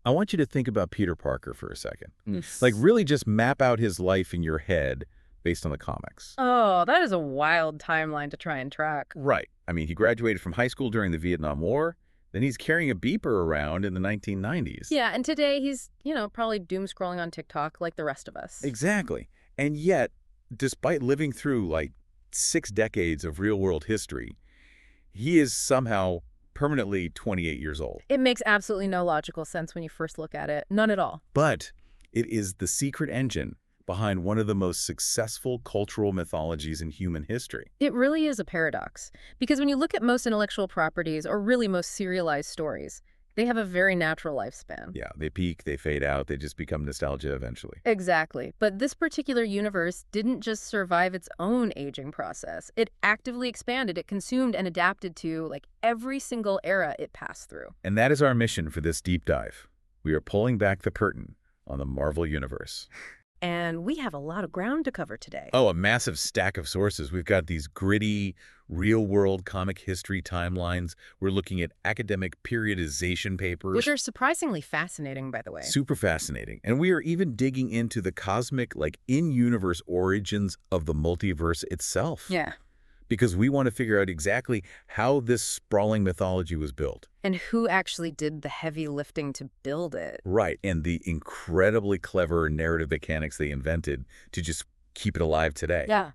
I want you to think about Peter Parker for a second. Mm. Like, really just map out his life in your head based on the comics. Oh, that is a wild timeline to try and track. Right. I mean, he graduated from high school during the Vietnam War. Then he's carrying a beeper around in the 1990s. Yeah, and today he's, probably doom scrolling on TikTok like the rest of us. Exactly. And yet, despite living through, like, 6 decades of real-world history, he is somehow permanently 28 years old. It makes absolutely no logical sense when you first look at it. None at all. But it is the secret engine behind one of the most successful cultural mythologies in human history. It really is a paradox. Because when you look at most intellectual properties, or really most serialized stories, they have a very natural lifespan. Yeah, they peak, they fade out, they just become nostalgia eventually. Exactly. But this particular universe didn't just survive its own aging process. It actively expanded, it consumed and adapted to, like, every single era it passed through. And that is our mission for this deep dive. We are pulling back the curtain on the Marvel Universe. And we have a lot of ground to cover today. Oh, a massive stack of sources. We've got these gritty, real-world comic history timelines. We're looking at academic periodization papers. Which are surprisingly fascinating, by the way. Super fascinating. And we are even digging into the cosmic, like, in-universe origins of the multiverse itself. Yeah. Because we want to figure out exactly how this sprawling mythology was built. And who actually did the heavy lifting to build it. Right, and the incredibly clever narrative mechanics they invented to just keep it alive today. Yeah.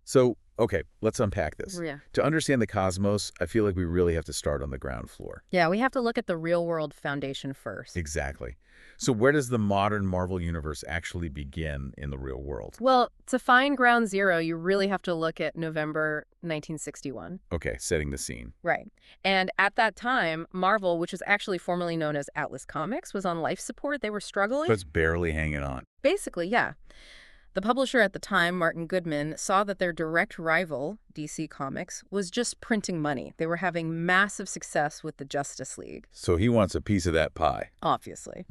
So, okay, let's unpack this. Yeah. To understand the cosmos, I feel like we really have to start on the ground floor. Yeah, we have to look at the real-world foundation first. Exactly. So where does the modern Marvel Universe actually begin in the real world? Well, to find ground zero, you really have to look at November 1961. Okay, setting the scene. Right. And at that time, Marvel, which was actually formerly known as Atlas Comics, was on life support. They were struggling. But it's barely hanging on. Basically, yeah. The publisher at the time, Martin Goodman, saw that their direct rival, DC Comics, was just printing money. They were having massive success with the Justice League. So he wants a piece of that pie. Obviously.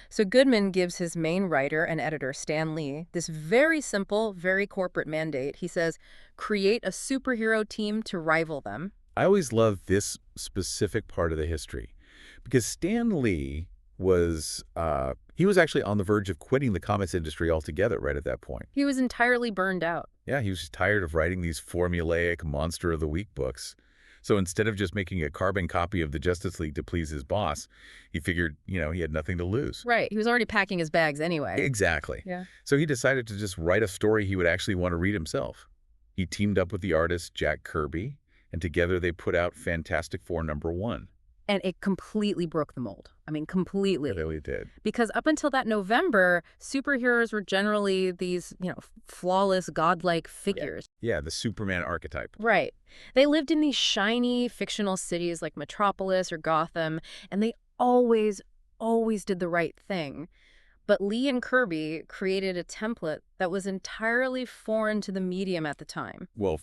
So Goodman gives his main writer and editor, Stan Lee, this very simple, very corporate mandate. He says, create a superhero team to rival them. I always love this specific part of the history because Stan Lee was he was actually on the verge of quitting the comics industry altogether right at that point. He was entirely burned out. Yeah, he was just tired of writing these formulaic Monster of the Week books. So instead of just making a carbon copy of the Justice League to please his boss, he figured, he had nothing to lose. Right. He was already packing his bags anyway. Exactly. Yeah. So he decided to just write a story he would actually want to read himself. He teamed up with the artist Jack Kirby, and together they put out Fantastic Four #1. And it completely broke the mold. I mean, completely. It really did. Because up until that November, superheroes were generally these, flawless, godlike figures. Yeah, the Superman archetype. Right. They lived in these shiny, fictional cities like Metropolis or Gotham, and they always did the right thing. But Lee and Kirby created a template that was entirely foreign to the medium at the time. Well,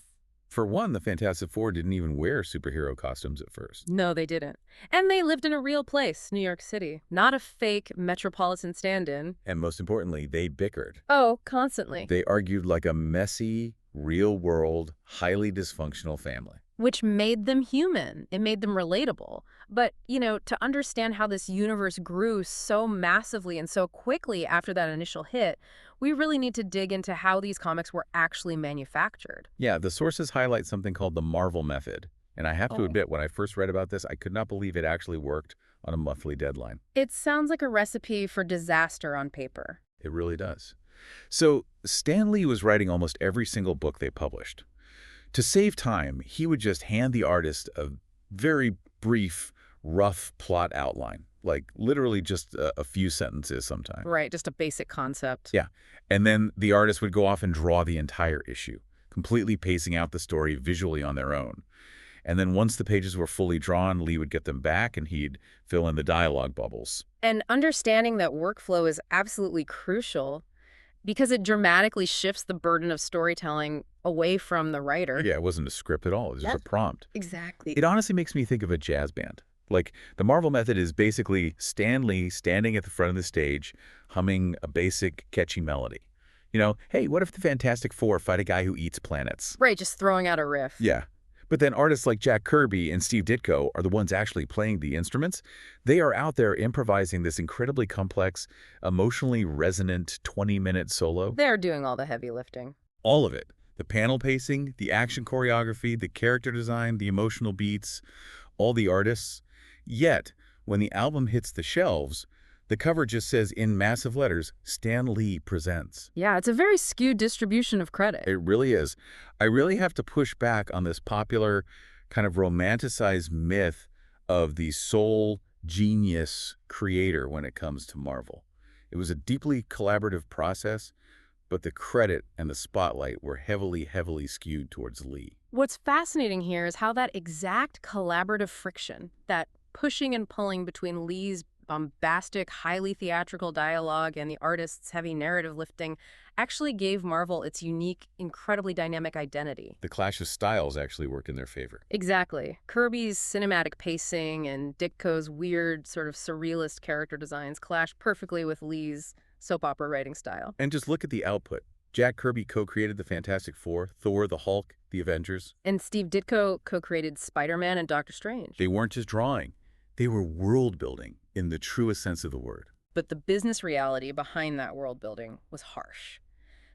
for one, the Fantastic Four didn't even wear superhero costumes at first. No, they didn't. And they lived in a real place, New York City, not a fake metropolitan stand-in. And most importantly, they bickered. Oh, constantly. They argued like a messy, real-world, highly dysfunctional family. Which made them human. It made them relatable. But, to understand how this universe grew so massively and so quickly after that initial hit, we really need to dig into how these comics were actually manufactured. Yeah, the sources highlight something called the Marvel method. And I have to admit, when I first read about this, I could not believe it actually worked on a monthly deadline. It sounds like a recipe for disaster on paper. It really does. So Stan Lee was writing almost every single book they published. To save time, he would just hand the artist a very brief, rough plot outline, like literally just a few sentences sometimes. Right, just a basic concept. Yeah, and then the artist would go off and draw the entire issue, completely pacing out the story visually on their own. And then once the pages were fully drawn, Lee would get them back and he'd fill in the dialogue bubbles. And understanding that workflow is absolutely crucial because it dramatically shifts the burden of storytelling away from the writer. Yeah, it wasn't a script at all. It was just a prompt. Exactly. It honestly makes me think of a jazz band. Like, the Marvel method is basically Stan Lee standing at the front of the stage, humming a basic, catchy melody. Hey, what if the Fantastic Four fight a guy who eats planets? Right, just throwing out a riff. Yeah. But then artists like Jack Kirby and Steve Ditko are the ones actually playing the instruments. They are out there improvising this incredibly complex, emotionally resonant 20-minute solo. They're doing all the heavy lifting. All of it. The panel pacing, the action choreography, the character design, the emotional beats, all the artists. Yet, when the album hits the shelves, the cover just says in massive letters, Stan Lee presents. Yeah, it's a very skewed distribution of credit. It really is. I really have to push back on this popular kind of romanticized myth of the sole genius creator when it comes to Marvel. It was a deeply collaborative process, but the credit and the spotlight were heavily, heavily skewed towards Lee. What's fascinating here is how that exact collaborative friction, that pushing and pulling between Lee's bombastic, highly theatrical dialogue and the artist's heavy narrative lifting, actually gave Marvel its unique, incredibly dynamic identity. The clash of styles actually worked in their favor. Exactly. Kirby's cinematic pacing and Ditko's weird, sort of surrealist character designs clash perfectly with Lee's soap opera writing style. And just look at the output. Jack Kirby co-created the Fantastic Four, Thor, the Hulk, the Avengers. And Steve Ditko co-created Spider-Man and Doctor Strange. They weren't just drawing. They were world-building in the truest sense of the word. But the business reality behind that world building was harsh.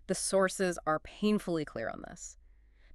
The sources are painfully clear on this.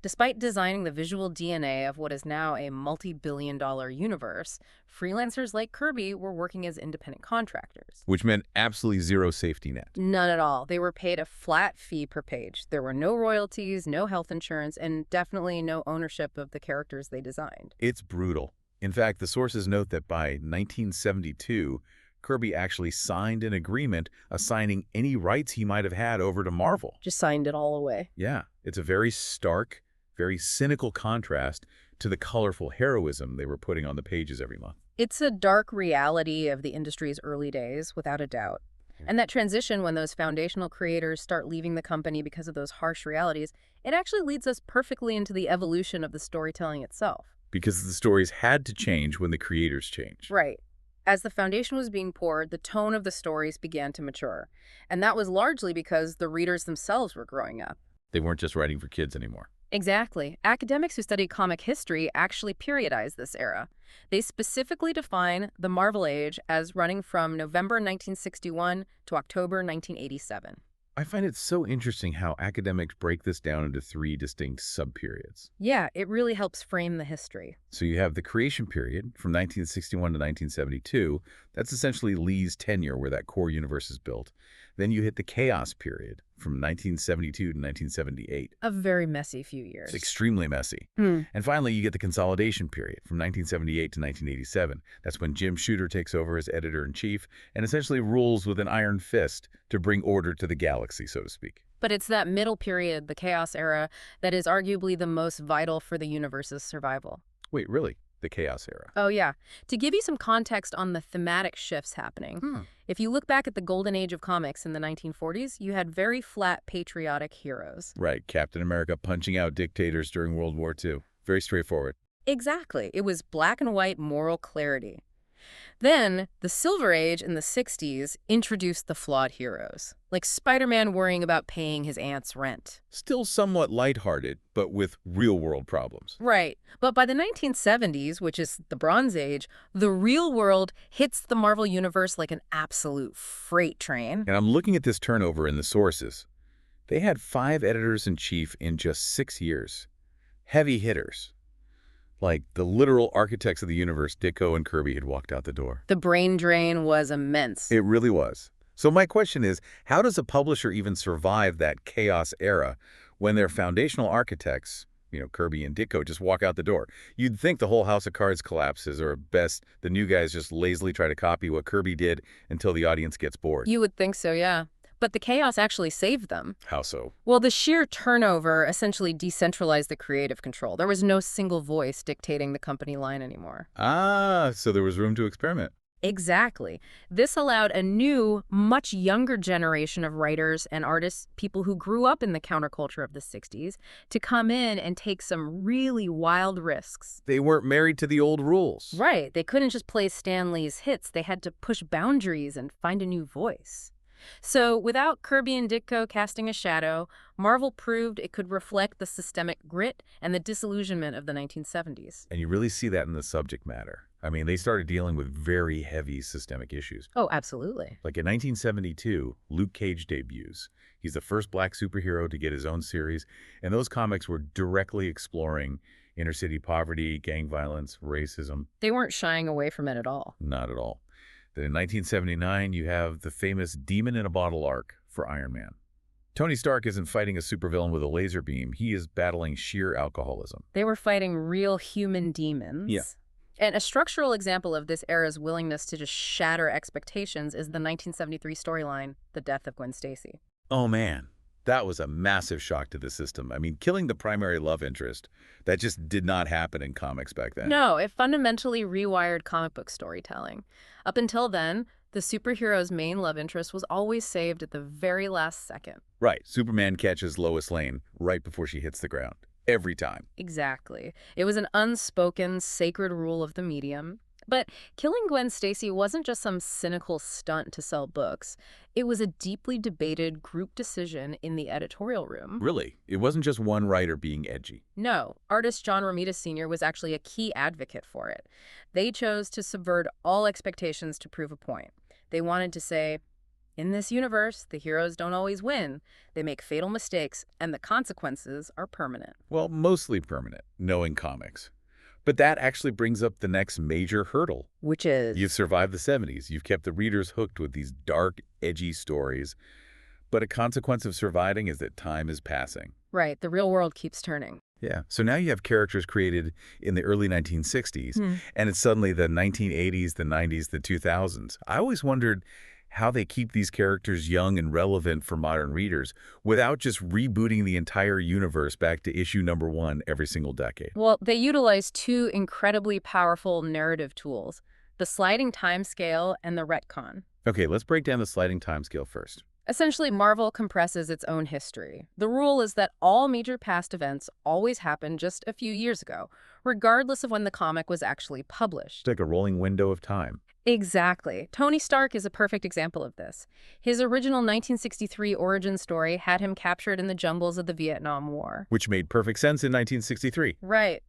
Despite designing the visual DNA of what is now a multi-billion-dollar universe, freelancers like Kirby were working as independent contractors. Which meant absolutely zero safety net. None at all. They were paid a flat fee per page. There were no royalties, no health insurance, and definitely no ownership of the characters they designed. It's brutal. In fact, the sources note that by 1972, Kirby actually signed an agreement assigning any rights he might have had over to Marvel. Just signed it all away. Yeah, it's a very stark, very cynical contrast to the colorful heroism they were putting on the pages every month. It's a dark reality of the industry's early days, without a doubt. And that transition when those foundational creators start leaving the company because of those harsh realities, it actually leads us perfectly into the evolution of the storytelling itself. Because the stories had to change when the creators changed. Right. As the foundation was being poured, the tone of the stories began to mature. And that was largely because the readers themselves were growing up. They weren't just writing for kids anymore. Exactly. Academics who study comic history actually periodize this era. They specifically define the Marvel Age as running from November 1961 to October 1987. I find it so interesting how academics break this down into 3 distinct subperiods. Yeah, it really helps frame the history. So you have the creation period from 1961 to 1972. That's essentially Lee's tenure where that core universe is built. Then you hit the chaos period from 1972 to 1978. A very messy few years. It's extremely messy. And finally, you get the consolidation period from 1978 to 1987. That's when Jim Shooter takes over as editor-in-chief and essentially rules with an iron fist to bring order to the galaxy, so to speak. But it's that middle period, the chaos era, that is arguably the most vital for the universe's survival. Wait, really? The chaos era? Oh, yeah. To give you some context on the thematic shifts happening, if you look back at the golden age of comics in the 1940s, you had very flat patriotic heroes. Right, Captain America punching out dictators during World War II. Very straightforward. Exactly. It was black and white moral clarity. Then, the Silver Age in the 60s introduced the flawed heroes, like Spider-Man worrying about paying his aunt's rent. Still somewhat lighthearted, but with real-world problems. Right. But by the 1970s, which is the Bronze Age, the real world hits the Marvel Universe like an absolute freight train. And I'm looking at this turnover in the sources. They had 5 editors-in-chief in just 6 years. Heavy hitters. Like the literal architects of the universe, Ditko and Kirby had walked out the door. The brain drain was immense. It really was. So my question is, how does a publisher even survive that chaos era when their foundational architects, Kirby and Ditko, just walk out the door? You'd think the whole house of cards collapses, or at best, the new guys just lazily try to copy what Kirby did until the audience gets bored. You would think so, yeah. But the chaos actually saved them. How so? Well, the sheer turnover essentially decentralized the creative control. There was no single voice dictating the company line anymore. Ah, so there was room to experiment. Exactly. This allowed a new, much younger generation of writers and artists, people who grew up in the counterculture of the 60s, to come in and take some really wild risks. They weren't married to the old rules. Right. They couldn't just play Stan Lee's hits. They had to push boundaries and find a new voice. So, without Kirby and Ditko casting a shadow, Marvel proved it could reflect the systemic grit and the disillusionment of the 1970s. And you really see that in the subject matter. I mean, they started dealing with very heavy systemic issues. Oh, absolutely. Like in 1972, Luke Cage debuts. He's the first black superhero to get his own series, and those comics were directly exploring inner-city poverty, gang violence, racism. They weren't shying away from it at all. Not at all. Then in 1979, you have the famous Demon in a Bottle arc for Iron Man. Tony Stark isn't fighting a supervillain with a laser beam. He is battling sheer alcoholism. They were fighting real human demons. Yeah. And a structural example of this era's willingness to just shatter expectations is the 1973 storyline, The Death of Gwen Stacy. Oh man, that was a massive shock to the system. I mean, killing the primary love interest, that just did not happen in comics back then. No, it fundamentally rewired comic book storytelling. Up until then, the superhero's main love interest was always saved at the very last second. Right, Superman catches Lois Lane right before she hits the ground. Every time. Exactly. It was an unspoken, sacred rule of the medium. But killing Gwen Stacy wasn't just some cynical stunt to sell books. It was a deeply debated group decision in the editorial room. Really? It wasn't just one writer being edgy. No, artist John Romita Sr. was actually a key advocate for it. They chose to subvert all expectations to prove a point. They wanted to say, in this universe, the heroes don't always win. They make fatal mistakes, and the consequences are permanent. Well, mostly permanent, knowing comics. But that actually brings up the next major hurdle. Which is? You've survived the 70s. You've kept the readers hooked with these dark, edgy stories. But a consequence of surviving is that time is passing. Right, the real world keeps turning. Yeah, so now you have characters created in the early 1960s, and it's suddenly the 1980s, the 90s, the 2000s. I always wondered how they keep these characters young and relevant for modern readers without just rebooting the entire universe back to issue #1 every single decade. Well, they utilize two incredibly powerful narrative tools, the sliding time scale and the retcon. Okay, let's break down the sliding timescale first. Essentially, Marvel compresses its own history. The rule is that all major past events always happened just a few years ago, regardless of when the comic was actually published. It's like a rolling window of time. Exactly. Tony Stark is a perfect example of this. His original 1963 origin story had him captured in the jungles of the Vietnam War. Which made perfect sense in 1963. Right.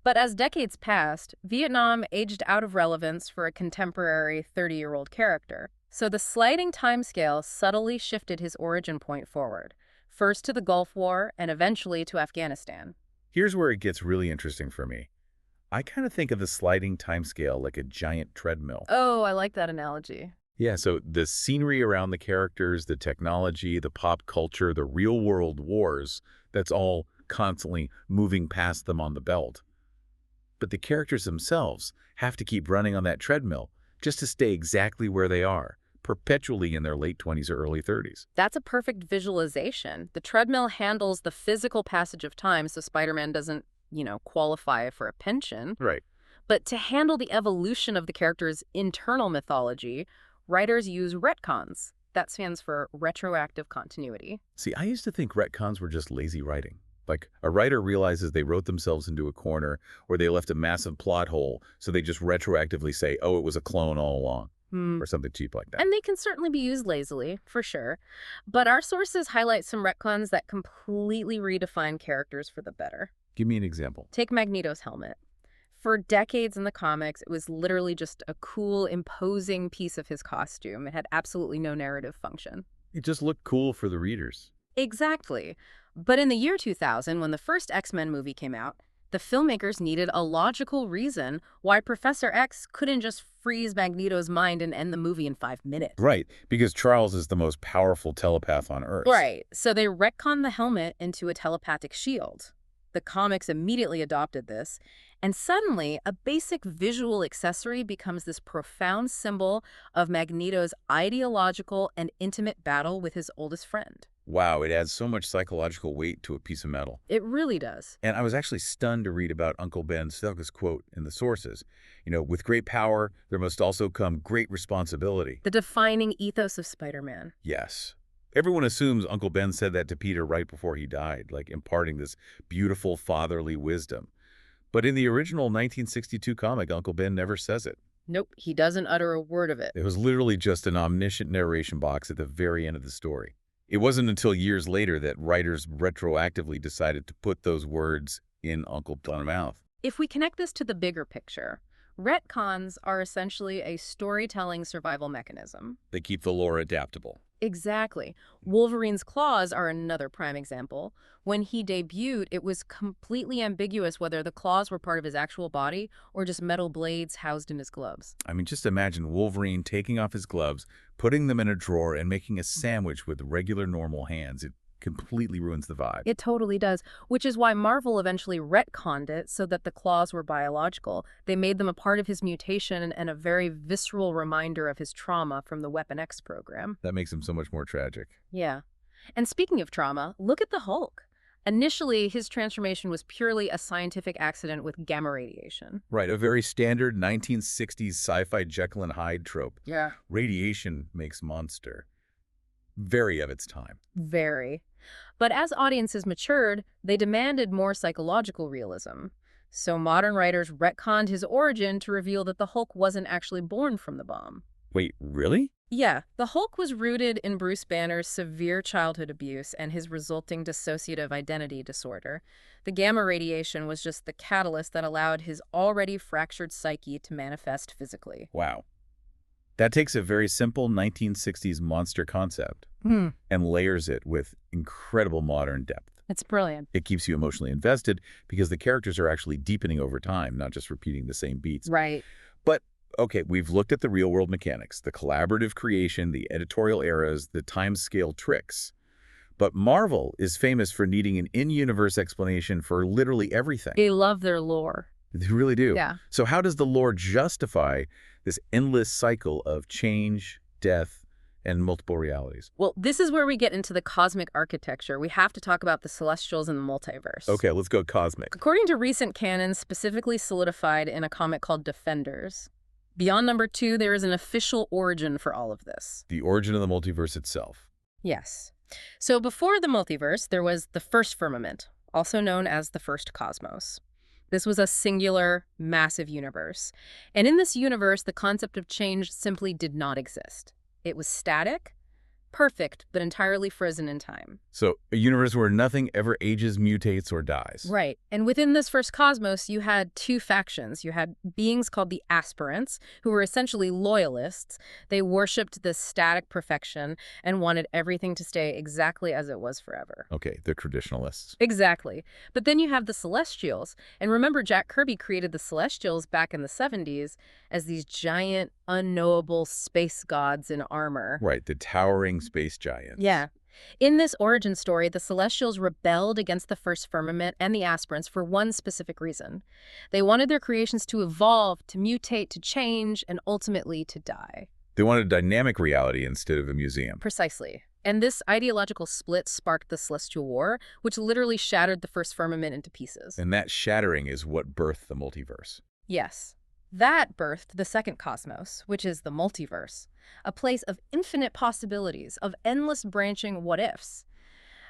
But as decades passed, Vietnam aged out of relevance for a contemporary 30-year-old character. So the sliding timescale subtly shifted his origin point forward, first to the Gulf War and eventually to Afghanistan. Here's where it gets really interesting for me. I kind of think of the sliding timescale like a giant treadmill. Oh, I like that analogy. Yeah, so the scenery around the characters, the technology, the pop culture, the real-world wars, that's all constantly moving past them on the belt. But the characters themselves have to keep running on that treadmill just to stay exactly where they are, perpetually in their late 20s or early 30s. That's a perfect visualization. The treadmill handles the physical passage of time so Spider-Man doesn't, qualify for a pension. Right. But to handle the evolution of the character's internal mythology, writers use retcons. That stands for retroactive continuity. See, I used to think retcons were just lazy writing. Like, a writer realizes they wrote themselves into a corner or they left a massive plot hole, so they just retroactively say, oh, it was a clone all along, or something cheap like that. And they can certainly be used lazily, for sure. But our sources highlight some retcons that completely redefine characters for the better. Give me an example. Take Magneto's helmet. For decades in the comics, it was literally just a cool, imposing piece of his costume. It had absolutely no narrative function. It just looked cool for the readers. Exactly. But in the year 2000, when the first X-Men movie came out, the filmmakers needed a logical reason why Professor X couldn't just freeze Magneto's mind and end the movie in 5 minutes. Right, because Charles is the most powerful telepath on Earth. Right, so they retconned the helmet into a telepathic shield. The comics immediately adopted this, and suddenly a basic visual accessory becomes this profound symbol of Magneto's ideological and intimate battle with his oldest friend. Wow, it adds so much psychological weight to a piece of metal. It really does. And I was actually stunned to read about Uncle Ben's Selka's quote in the sources. With great power, there must also come great responsibility. The defining ethos of Spider-Man. Yes. Everyone assumes Uncle Ben said that to Peter right before he died, like imparting this beautiful fatherly wisdom. But in the original 1962 comic, Uncle Ben never says it. Nope, he doesn't utter a word of it. It was literally just an omniscient narration box at the very end of the story. It wasn't until years later that writers retroactively decided to put those words in Uncle Plum's mouth. If we connect this to the bigger picture, retcons are essentially a storytelling survival mechanism. They keep the lore adaptable. Exactly. Wolverine's claws are another prime example. When he debuted, it was completely ambiguous whether the claws were part of his actual body or just metal blades housed in his gloves. I mean, just imagine Wolverine taking off his gloves, putting them in a drawer, and making a sandwich with regular, normal hands. It completely ruins the vibe. It totally does, which is why Marvel eventually retconned it so that the claws were biological. They made them a part of his mutation and a very visceral reminder of his trauma from the Weapon X program. That makes him so much more tragic. Yeah. And speaking of trauma, look at the Hulk. Initially, his transformation was purely a scientific accident with gamma radiation. Right, a very standard 1960s sci-fi Jekyll and Hyde trope. Yeah. Radiation makes monster. Very of its time. Very. But as audiences matured, they demanded more psychological realism. So modern writers retconned his origin to reveal that the Hulk wasn't actually born from the bomb. Wait, really? Yeah, the Hulk was rooted in Bruce Banner's severe childhood abuse and his resulting dissociative identity disorder. The gamma radiation was just the catalyst that allowed his already fractured psyche to manifest physically. Wow. That takes a very simple 1960s monster concept and layers it with incredible modern depth. It's brilliant. It keeps you emotionally invested because the characters are actually deepening over time, not just repeating the same beats. Right. But, okay, we've looked at the real-world mechanics, the collaborative creation, the editorial eras, the time-scale tricks. But Marvel is famous for needing an in-universe explanation for literally everything. They love their lore. They really do. Yeah. So how does the lore justify this endless cycle of change, death, and multiple realities? Well, this is where we get into the cosmic architecture. We have to talk about the Celestials and the multiverse. Okay, let's go cosmic. According to recent canon, specifically solidified in a comic called Defenders, beyond number 2, there is an official origin for all of this. The origin of the multiverse itself. Yes. So before the multiverse, there was the first firmament, also known as the first cosmos. This was a singular, massive universe. And in this universe, the concept of change simply did not exist. It was static, perfect, but entirely frozen in time. So a universe where nothing ever ages, mutates, or dies. Right. And within this first cosmos, you had two factions. You had beings called the aspirants, who were essentially loyalists. They worshipped this static perfection and wanted everything to stay exactly as it was forever. Okay, the traditionalists. Exactly. But then you have the Celestials. And remember, Jack Kirby created the Celestials back in the 70s as these giant, unknowable space gods in armor. Right, the towering space giants. Yeah. In this origin story, the Celestials rebelled against the first firmament and the aspirants for one specific reason. They wanted their creations to evolve, to mutate, to change, and ultimately to die. They wanted a dynamic reality instead of a museum. Precisely. And this ideological split sparked the Celestial War, which literally shattered the first firmament into pieces. And that shattering is what birthed the multiverse. Yes. That birthed the second cosmos, which is the multiverse, a place of infinite possibilities, of endless branching what-ifs.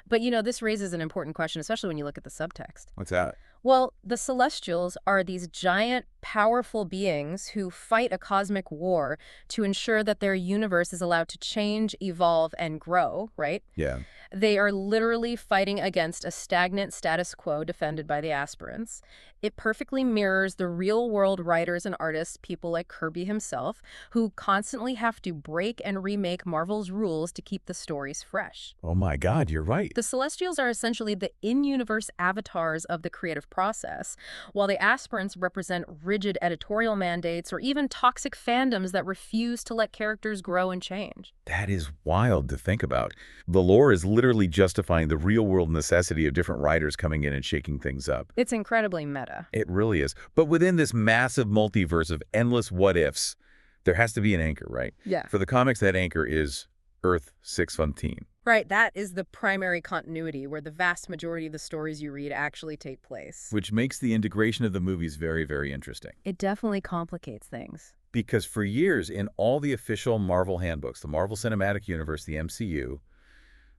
But, this raises an important question, especially when you look at the subtext. What's that? Well, the Celestials are these giant, powerful beings who fight a cosmic war to ensure that their universe is allowed to change, evolve, and grow, right? Yeah. They are literally fighting against a stagnant status quo defended by the aspirants. It perfectly mirrors the real-world writers and artists, people like Kirby himself, who constantly have to break and remake Marvel's rules to keep the stories fresh. Oh my God, you're right. The Celestials are essentially the in-universe avatars of the creative process, while the aspirants represent rigid editorial mandates or even toxic fandoms that refuse to let characters grow and change. That is wild to think about. The lore is literally justifying the real-world necessity of different writers coming in and shaking things up. It's incredibly meta. It really is. But within this massive multiverse of endless what-ifs, there has to be an anchor, right? Yeah. For the comics, that anchor is Earth 615. Right, that is the primary continuity where the vast majority of the stories you read actually take place. Which makes the integration of the movies very, very interesting. It definitely complicates things. Because for years, in all the official Marvel handbooks, the Marvel Cinematic Universe, the MCU,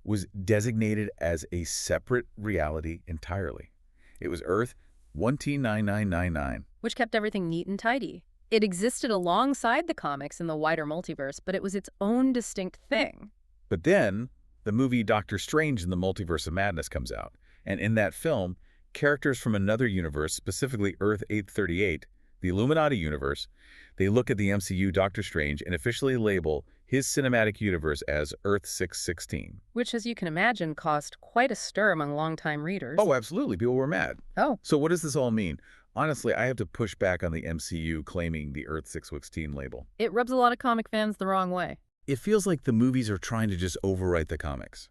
was designated as a separate reality entirely. It was Earth 1T9999. Which kept everything neat and tidy. It existed alongside the comics in the wider multiverse, but it was its own distinct thing. But then, the movie Doctor Strange in the Multiverse of Madness comes out, and in that film, characters from another universe, specifically Earth 838, the Illuminati universe, they look at the MCU Doctor Strange and officially label his cinematic universe as Earth 616. Which, as you can imagine, caused quite a stir among longtime readers. Oh, absolutely. People were mad. Oh. So what does this all mean? Honestly, I have to push back on the MCU claiming the Earth 616 label. It rubs a lot of comic fans the wrong way. It feels like the movies are trying to just overwrite the comics.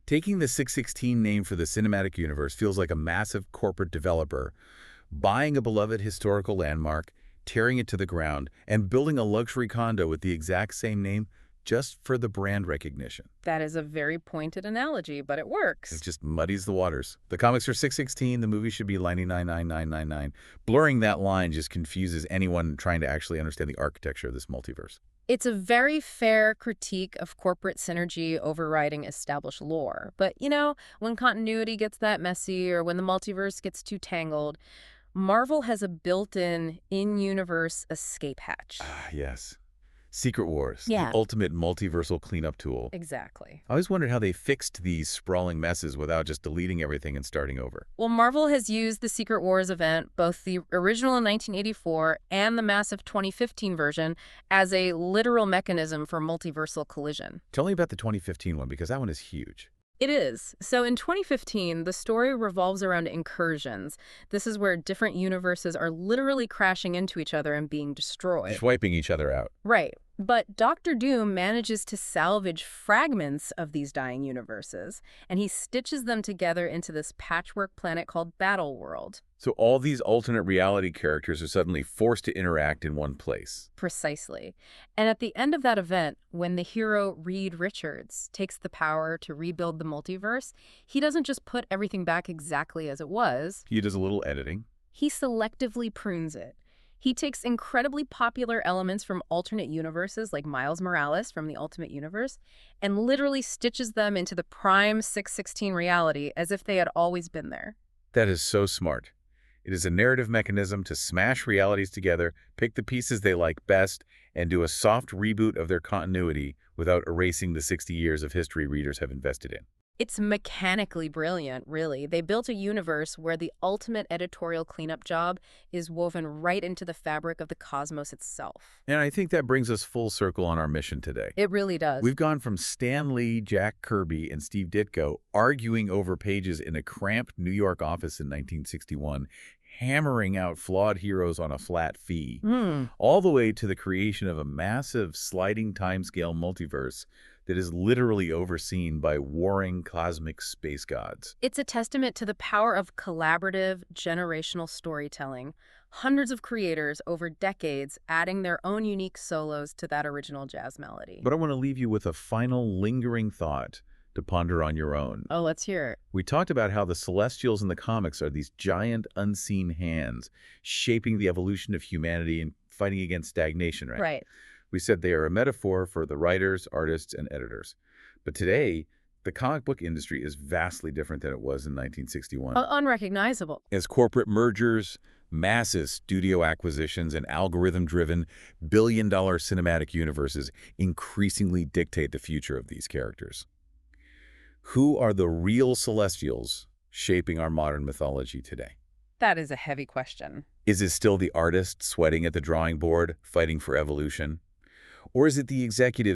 Taking the 616 name for the cinematic universe feels like a massive corporate developer buying a beloved historical landmark, tearing it to the ground, and building a luxury condo with the exact same name just for the brand recognition. That is a very pointed analogy, but it works. It just muddies the waters. The comics are 616, the movie should be 9999999. Blurring that line just confuses anyone trying to actually understand the architecture of this multiverse. It's a very fair critique of corporate synergy overriding established lore. But, when continuity gets that messy or when the multiverse gets too tangled, Marvel has a built-in, in-universe escape hatch. Ah, yes. Secret Wars, Yeah. the ultimate multiversal cleanup tool. Exactly. I always wondered how they fixed these sprawling messes without just deleting everything and starting over. Well, Marvel has used the Secret Wars event, both the original in 1984 and the massive 2015 version, as a literal mechanism for multiversal collision. Tell me about the 2015 one, because that one is huge. It is. So in 2015, the story revolves around incursions. This is where different universes are literally crashing into each other and being destroyed. Just wiping each other out. Right. But Doctor Doom manages to salvage fragments of these dying universes, and he stitches them together into this patchwork planet called Battleworld. So all these alternate reality characters are suddenly forced to interact in one place. Precisely. And at the end of that event, when the hero Reed Richards takes the power to rebuild the multiverse, he doesn't just put everything back exactly as it was. He does a little editing. He selectively prunes it. He takes incredibly popular elements from alternate universes like Miles Morales from the Ultimate Universe and literally stitches them into the prime 616 reality as if they had always been there. That is so smart. It is a narrative mechanism to smash realities together, pick the pieces they like best, and do a soft reboot of their continuity without erasing the 60 years of history readers have invested in. It's mechanically brilliant, really. They built a universe where the ultimate editorial cleanup job is woven right into the fabric of the cosmos itself. And I think that brings us full circle on our mission today. It really does. We've gone from Stan Lee, Jack Kirby, and Steve Ditko arguing over pages in a cramped New York office in 1961, hammering out flawed heroes on a flat fee, all the way to the creation of a massive sliding timescale multiverse that is literally overseen by warring cosmic space gods. It's a testament to the power of collaborative, generational storytelling. Hundreds of creators over decades adding their own unique solos to that original jazz melody. But I want to leave you with a final lingering thought to ponder on your own. Oh, let's hear it. We talked about how the Celestials in the comics are these giant unseen hands shaping the evolution of humanity and fighting against stagnation, right? Right. We said they are a metaphor for the writers, artists, and editors. But today, the comic book industry is vastly different than it was in 1961. Unrecognizable. As corporate mergers, massive studio acquisitions, and algorithm-driven billion-dollar cinematic universes increasingly dictate the future of these characters. Who are the real Celestials shaping our modern mythology today? That is a heavy question. Is it still the artist sweating at the drawing board, fighting for evolution? Or is it the executive